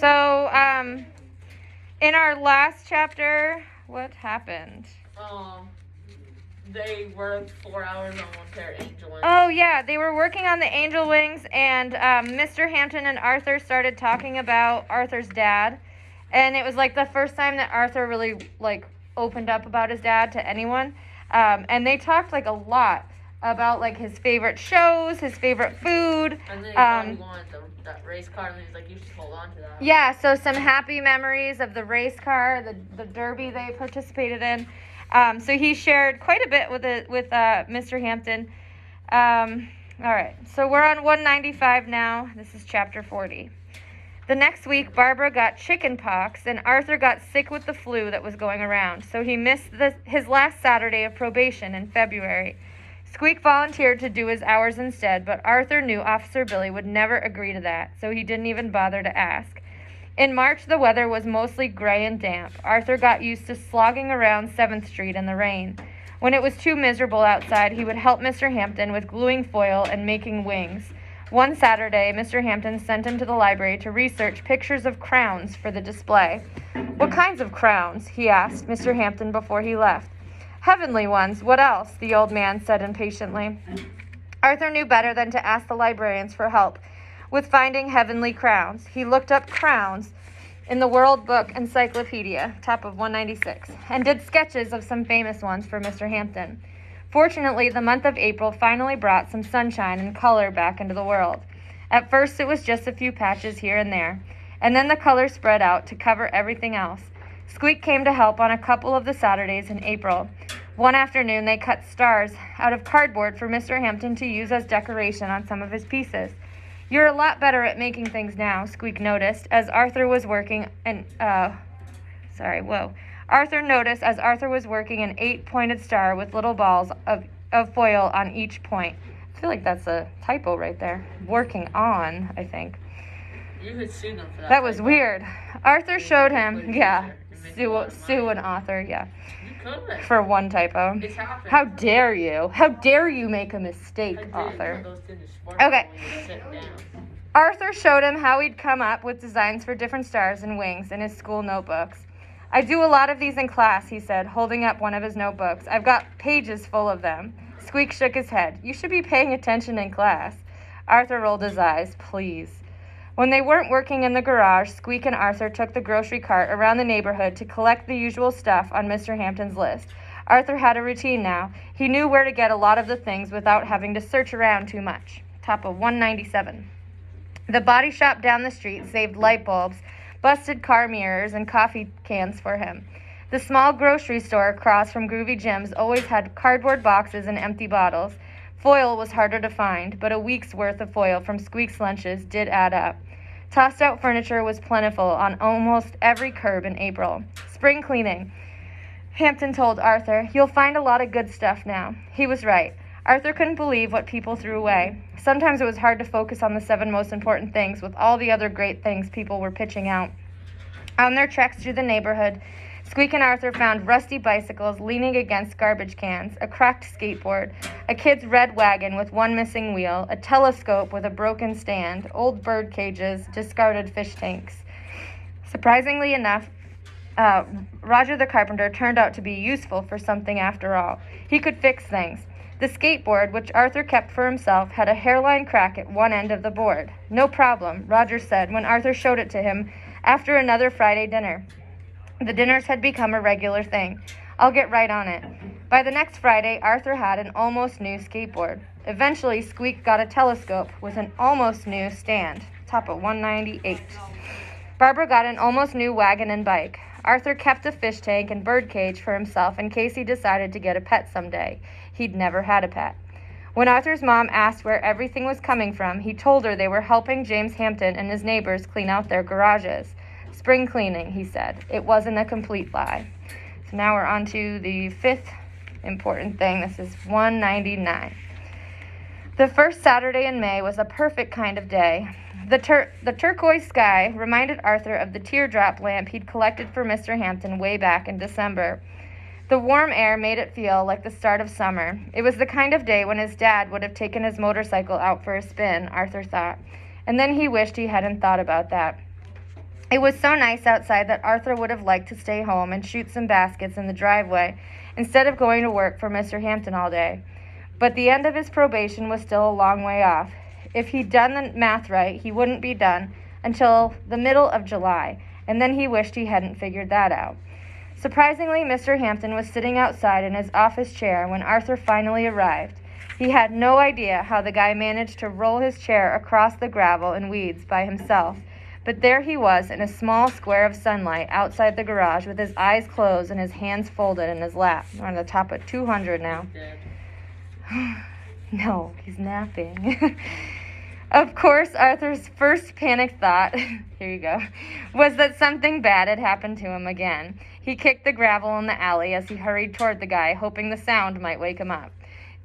So, in our last chapter, what happened? They worked 4 hours on one pair of angel wings. Oh, yeah, they were working on the angel wings, and Mr. Hampton and Arthur started talking about Arthur's dad. And it was like the first time that Arthur really like opened up about his dad to anyone. And they talked like a lot about like his favorite shows, his favorite food. And then he wanted that race car, and he was like, "You should hold on to that." Yeah, so some happy memories of the race car, the derby they participated in. So he shared quite a bit with Mr. Hampton. All right, so we're on 195 now. This is chapter 40. The next week, Barbara got chicken pox, and Arthur got sick with the flu that was going around, so he missed his last Saturday of probation in February. Squeak volunteered to do his hours instead, but Arthur knew Officer Billy would never agree to that, so he didn't even bother to ask. In March, the weather was mostly gray and damp. Arthur got used to slogging around 7th Street in the rain. When it was too miserable outside, he would help Mr. Hampton with gluing foil and making wings. One Saturday, Mr. Hampton sent him to the library to research pictures of crowns for the display. "What kinds of crowns?" he asked Mr. Hampton before he left. "Heavenly ones. What else?" the old man said impatiently. Arthur knew better than to ask the librarians for help with finding heavenly crowns. He looked up crowns in the World Book Encyclopedia, top of 196, and did sketches of some famous ones for Mr. Hampton. Fortunately, the month of April finally brought some sunshine and color back into the world. At first, it was just a few patches here and there, and then the color spread out to cover everything else. Squeak came to help on a couple of the Saturdays in April. One afternoon, they cut stars out of cardboard for Mr. Hampton to use as decoration on some of his pieces. "You're a lot better at making things now," Squeak noticed as Arthur was working Arthur noticed as Arthur was working an 8-pointed star with little balls of foil on each point. I feel like that's a typo right there. Working on, I think. You could sue them for that. That was weird. Arthur showed him, sue an author, yeah. You could. For one typo. It's happened. How dare you? How dare you make a mistake, author? Okay. Arthur showed him how he'd come up with designs for different stars and wings in his school notebooks. "I do a lot of these in class," he said, holding up one of his notebooks. "I've got pages full of them." Squeak shook his head. "You should be paying attention in class." Arthur rolled his eyes. "Please." When they weren't working in the garage, Squeak and Arthur took the grocery cart around the neighborhood to collect the usual stuff on Mr. Hampton's list. Arthur had a routine now. He knew where to get a lot of the things without having to search around too much. Top of 197. The body shop down the street saved light bulbs, busted car mirrors, and coffee cans for him. The small grocery store across from Groovy Jim's always had cardboard boxes and empty bottles. Foil was harder to find, but a week's worth of foil from Squeak's lunches did add up. Tossed-out furniture was plentiful on almost every curb in April. "Spring cleaning," Hampton told Arthur. "You'll find a lot of good stuff now." He was right. Arthur couldn't believe what people threw away. Sometimes it was hard to focus on the 7 most important things with all the other great things people were pitching out. On their treks through the neighborhood, Squeak and Arthur found rusty bicycles leaning against garbage cans, a cracked skateboard, a kid's red wagon with one missing wheel, a telescope with a broken stand, old bird cages, discarded fish tanks. Surprisingly enough, Roger the carpenter turned out to be useful for something after all. He could fix things. The skateboard, which Arthur kept for himself, had a hairline crack at one end of the board. "No problem," Roger said when Arthur showed it to him after another Friday dinner. The dinners had become a regular thing. "I'll get right on it." By the next Friday, Arthur had an almost new skateboard. Eventually, Squeak got a telescope with an almost new stand. Top of 198. Barbara got an almost new wagon and bike. Arthur kept a fish tank and bird cage for himself in case he decided to get a pet someday. He'd never had a pet. When Arthur's mom asked where everything was coming from, he told her they were helping James Hampton and his neighbors clean out their garages. "Spring cleaning," he said. It wasn't a complete lie. So now we're on to the 5th important thing. This is 199. The first Saturday in May was a perfect kind of day. The turquoise sky reminded Arthur of the teardrop lamp he'd collected for Mr. Hampton way back in December. The warm air made it feel like the start of summer. It was the kind of day when his dad would have taken his motorcycle out for a spin, Arthur thought. And then he wished he hadn't thought about that. It was so nice outside that Arthur would have liked to stay home and shoot some baskets in the driveway instead of going to work for Mr. Hampton all day. But the end of his probation was still a long way off. If he'd done the math right, he wouldn't be done until the middle of July, and then he wished he hadn't figured that out. Surprisingly, Mr. Hampton was sitting outside in his office chair when Arthur finally arrived. He had no idea how the guy managed to roll his chair across the gravel and weeds by himself, but there he was in a small square of sunlight outside the garage with his eyes closed and his hands folded in his lap. We're on the top of 200 now. No, he's napping. Of course, Arthur's first panicked thought, here you go, was that something bad had happened to him again. He kicked the gravel in the alley as he hurried toward the guy, hoping the sound might wake him up.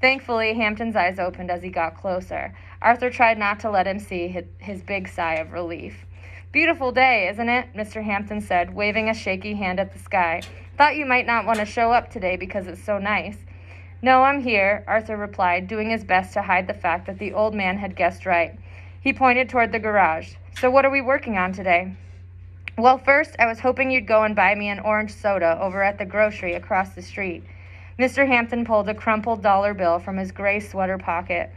Thankfully, Hampton's eyes opened as he got closer. Arthur tried not to let him see his big sigh of relief. "Beautiful day, isn't it?" Mr. Hampton said, waving a shaky hand at the sky. "Thought you might not want to show up today because it's so nice." "No, I'm here," Arthur replied, doing his best to hide the fact that the old man had guessed right. He pointed toward the garage. "So what are we working on today?" "Well, first, I was hoping you'd go and buy me an orange soda over at the grocery across the street." Mr. Hampton pulled a crumpled dollar bill from his gray sweater pocket.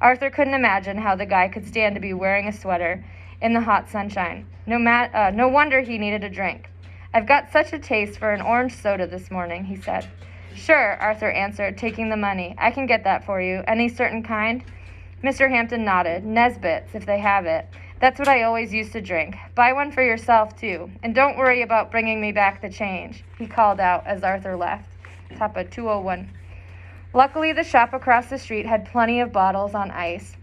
Arthur couldn't imagine how the guy could stand to be wearing a sweater in the hot sunshine. No wonder he needed a drink. "I've got such a taste for an orange soda this morning," he said. "Sure," Arthur answered, taking the money. "I can get that for you. Any certain kind?" Mr. Hampton nodded. "Nesbitt's, if they have it. That's what I always used to drink. Buy one for yourself, too. And don't worry about bringing me back the change," he called out as Arthur left. Top of 201. Luckily, the shop across the street had plenty of bottles on ice.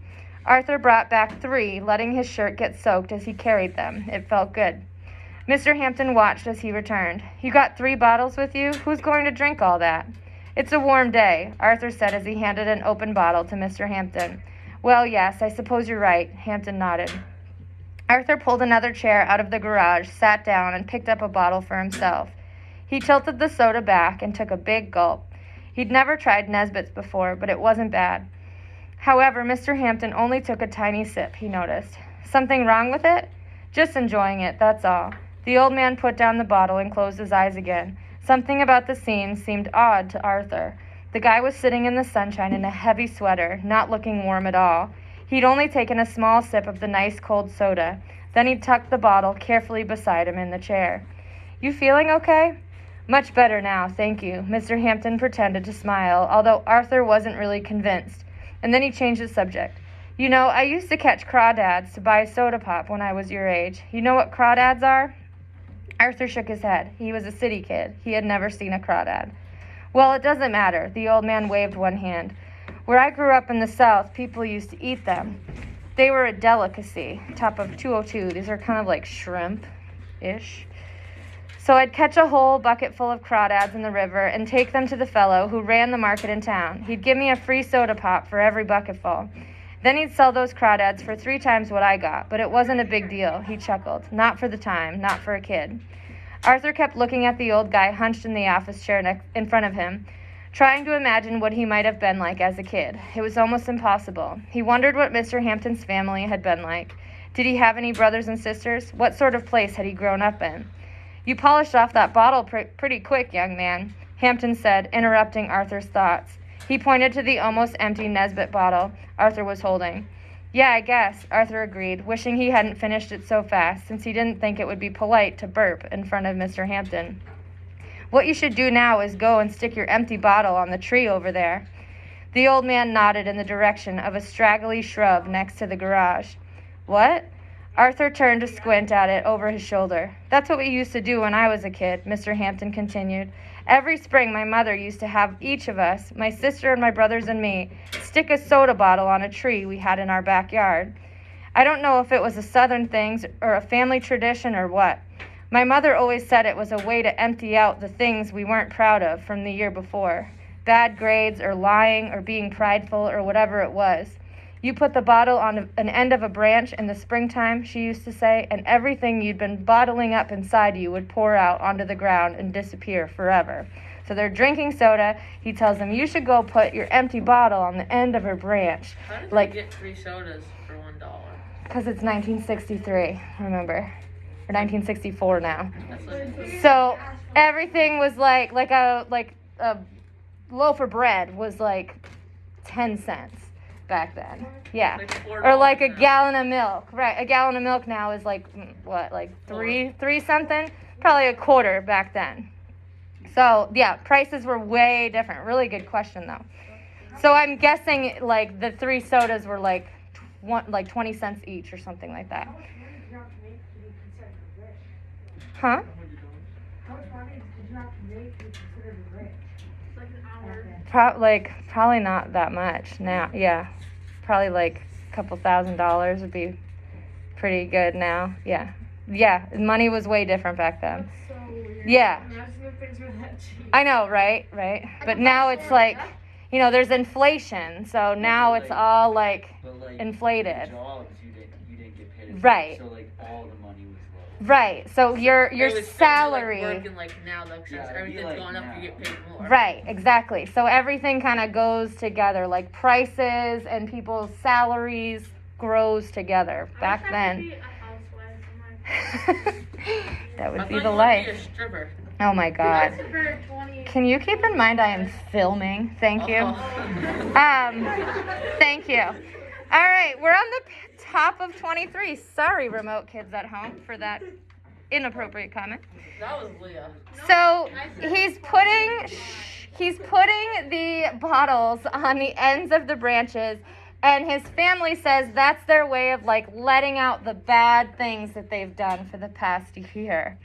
Arthur brought back 3, letting his shirt get soaked as he carried them. It felt good. Mr. Hampton watched as he returned. "You got 3 bottles with you? Who's going to drink all that?" "It's a warm day," Arthur said as he handed an open bottle to Mr. Hampton. "Well, yes, I suppose you're right," Hampton nodded. Arthur pulled another chair out of the garage, sat down, and picked up a bottle for himself. He tilted the soda back and took a big gulp. He'd never tried Nesbitt's before, but it wasn't bad. However, Mr. Hampton only took a tiny sip, he noticed. "Something wrong with it?" "Just enjoying it, that's all." The old man put down the bottle and closed his eyes again. Something about the scene seemed odd to Arthur. The guy was sitting in the sunshine in a heavy sweater, not looking warm at all. He'd only taken a small sip of the nice cold soda. Then he tucked the bottle carefully beside him in the chair. "You feeling okay?" "Much better now, thank you." Mr. Hampton pretended to smile, although Arthur wasn't really convinced. And then he changed the subject. "You know, I used to catch crawdads to buy soda pop when I was your age. You know what crawdads are?" Arthur shook his head. He was a city kid. He had never seen a crawdad. "Well, it doesn't matter." The old man waved one hand. "Where I grew up in the South, people used to eat them. They were a delicacy." Top of 202. These are kind of like shrimp-ish. "So I'd catch a whole bucket full of crawdads in the river and take them to the fellow who ran the market in town. He'd give me a free soda pop for every bucketful. Then he'd sell those crawdads for 3 times what I got, but it wasn't a big deal," he chuckled. "Not for the time, not for a kid." Arthur kept looking at the old guy hunched in the office chair in front of him, trying to imagine what he might have been like as a kid. It was almost impossible. He wondered what Mr. Hampton's family had been like. Did he have any brothers and sisters? What sort of place had he grown up in? "You polished off that bottle pretty quick, young man," Hampton said, interrupting Arthur's thoughts. He pointed to the almost empty Nesbitt bottle Arthur was holding. "Yeah, I guess," Arthur agreed, wishing he hadn't finished it so fast, since he didn't think it would be polite to burp in front of Mr. Hampton. "What you should do now is go and stick your empty bottle on the tree over there." The old man nodded in the direction of a straggly shrub next to the garage. "What?" Arthur turned to squint at it over his shoulder. "That's what we used to do when I was a kid," Mr. Hampton continued. "Every spring my mother used to have each of us, my sister and my brothers and me, stick a soda bottle on a tree we had in our backyard. I don't know if it was a Southern thing or a family tradition or what. My mother always said it was a way to empty out the things we weren't proud of from the year before. Bad grades or lying or being prideful or whatever it was. You put the bottle on an end of a branch in the springtime," she used to say, "and everything you'd been bottling up inside you would pour out onto the ground and disappear forever." So they're drinking soda. He tells them, "You should go put your empty bottle on the end of a branch." How did Like, you get free sodas for $1? because it's 1963, remember? or 1964 now. That's like, So everything was like a loaf of bread was like 10 cents back then. Yeah. like Or like a $4 now. gallon of milk. Right. A gallon of milk now is like what, like three something? Probably a quarter back then. So yeah, prices were way different. Really good question though. So I'm guessing like the 3 sodas were like 20 cents each or something like that. Huh? How much money did you have to make to be considered rich? Like an hour. Probably not that much now. Yeah, probably like a couple $1,000 would be pretty good now. Yeah, money was way different back then. That's so weird. Yeah. Imagine if things were that cheap. I know, right? But now it's like, there's inflation, so now it's all like But like inflated. jobs, you didn't get paid. Right. So like all the money was low. Right. So your It would still be, salary. Like working like now, like since Yeah, it'd be everything's like going up, now. you get paid more. Right, exactly. So everything kind of goes together, like prices and people's salaries grows together. Back I then, wish I could be a housewife. that I would thought be you the would life. Be a stripper. Oh my God. That's for 20. Can you keep in mind I am filming? Thank you. Thank you. All right, we're on the top of 23. Sorry, remote kids at home, for that inappropriate comment. That was Leah. So he's putting the bottles on the ends of the branches, and his family says that's their way of like letting out the bad things that they've done for the past year.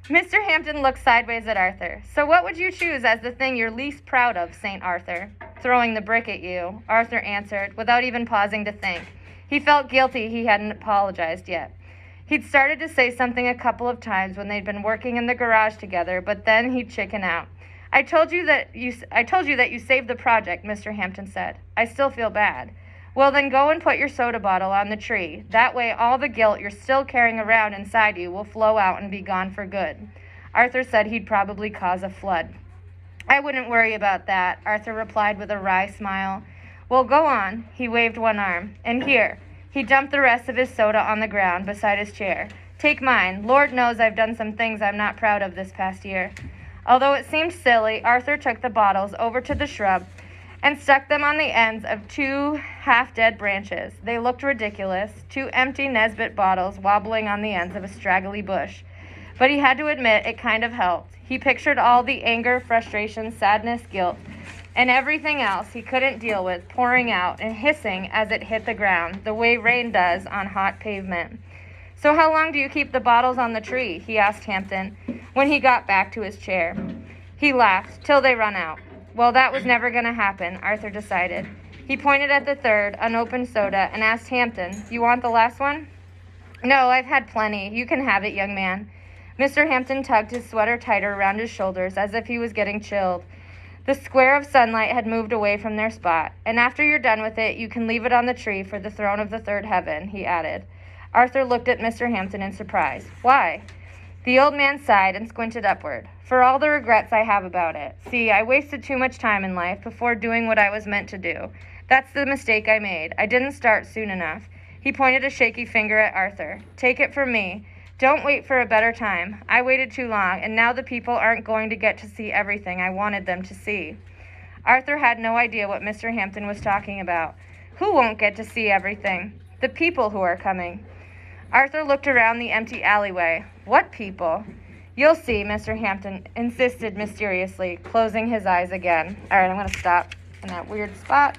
Mr. Hampton looked sideways at Arthur. So what would you choose as the thing you're least proud of, St. Arthur? Throwing the brick at you, Arthur answered, without even pausing to think. He felt guilty he hadn't apologized yet. He'd started to say something a couple of times when they'd been working in the garage together, but then he'd chicken out. I told you that you saved the project, Mr. Hampton said. I still feel bad. Well, then go and put your soda bottle on the tree. That way all the guilt you're still carrying around inside you will flow out and be gone for good. Arthur said he'd probably cause a flood. I wouldn't worry about that, Arthur replied with a wry smile. Well, go on. He waved one arm. And here. He dumped the rest of his soda on the ground beside his chair. Take mine. Lord knows I've done some things I'm not proud of this past year. Although it seemed silly, Arthur took the bottles over to the shrub and stuck them on the ends of 2 half-dead branches. They looked ridiculous, 2 empty Nesbit bottles wobbling on the ends of a straggly bush. But he had to admit it kind of helped. He pictured all the anger, frustration, sadness, guilt, and everything else he couldn't deal with pouring out and hissing as it hit the ground, the way rain does on hot pavement. So how long do you keep the bottles on the tree? He asked Hampton when he got back to his chair. He laughed, till they run out. Well, that was never going to happen, Arthur decided. He pointed at the third, unopened soda, and asked Hampton, You want the last one? No, I've had plenty. You can have it, young man. Mr. Hampton tugged his sweater tighter around his shoulders as if he was getting chilled. The square of sunlight had moved away from their spot. And after you're done with it, you can leave it on the tree for the throne of the third heaven, he added. Arthur looked at Mr. Hampton in surprise. Why? The old man sighed and squinted upward. For all the regrets I have about it. See, I wasted too much time in life before doing what I was meant to do. That's the mistake I made. I didn't start soon enough. He pointed a shaky finger at Arthur. Take it from me. Don't wait for a better time. I waited too long, and now the people aren't going to get to see everything I wanted them to see. Arthur had no idea what Mr. Hampton was talking about. Who won't get to see everything? The people who are coming. Arthur looked around the empty alleyway. What people? You'll see, Mr. Hampton insisted mysteriously, closing his eyes again. All right, I'm going to stop in that weird spot.